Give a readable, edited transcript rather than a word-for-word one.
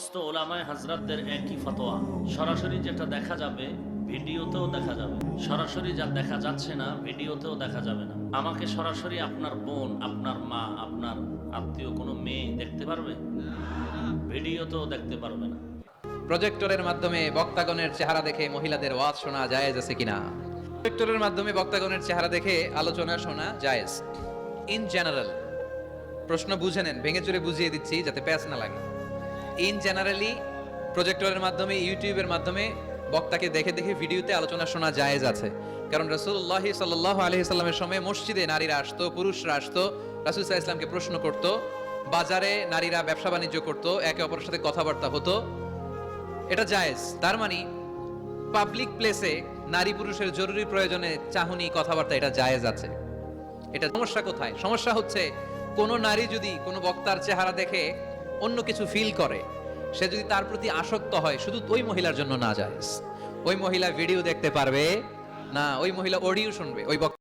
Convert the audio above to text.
সমস্ত ওলামায়ে হাজরাতদের একই ফতোয়া, সরাসরি যেটা দেখা যাবে ভিডিওতেও দেখা যাবে, সরাসরি যা দেখা যাচ্ছে না ভিডিওতেও দেখা যাবে না। আমাকে সরাসরি আপনার বোন, আপনার মা, আপনার আত্মীয় কোনো মেয়ে দেখতে পারবে? ভিডিওতেও দেখতে পারবে না। প্রজেক্টরের মাধ্যমে বক্তাগণের চেহারা দেখে মহিলাদের ওয়াজ শোনা জায়েজ আছে কিনা? প্রজেক্টরের মাধ্যমে বক্তাগণের চেহারা দেখে আলোচনা শোনা জায়েজ ইন জেনারেল। প্রশ্ন বুঝে নেন, ভেঙে চুরে বুঝিয়ে দিচ্ছি যাতে প্যাচ না লাগে। ইন জেনারেলি প্রজেক্টরের মাধ্যমে, ইউটিউবের মাধ্যমে বক্তাকে দেখে দেখে ভিডিওতে আলোচনা শোনা জায়েজ আছে। কারণ রাসূলুল্লাহ সাল্লাল্লাহু আলাইহি সাল্লামের সময় মসজিদে নারীরা আসতো, পুরুষরা আসতো, রাসূল সাল্লাল্লাহু আলাইহি সাল্লামকে প্রশ্ন করত, বাজারে নারীরা ব্যবসা বাণিজ্য করত, একে অপরের সাথে কথাবার্তা হতো, এটা জায়েজ। তার মানে পাবলিক প্লেসে নারী পুরুষের জরুরি প্রয়োজনে চাহনি, কথাবার্তা, এটা জায়েজ আছে। এটা সমস্যা কোথায়? সমস্যা হচ্ছে কোন নারী যদি কোনো বক্তার চেহারা দেখে অন্য কিছু ফিল করে, সে যদি তার প্রতি আসক্ত হয়, শুধু ওই মহিলার জন্য না জায়েজ। ওই মহিলা ভিডিও দেখতে পারবে না, ওই মহিলা অডিও শুনবে, ওই বক্তা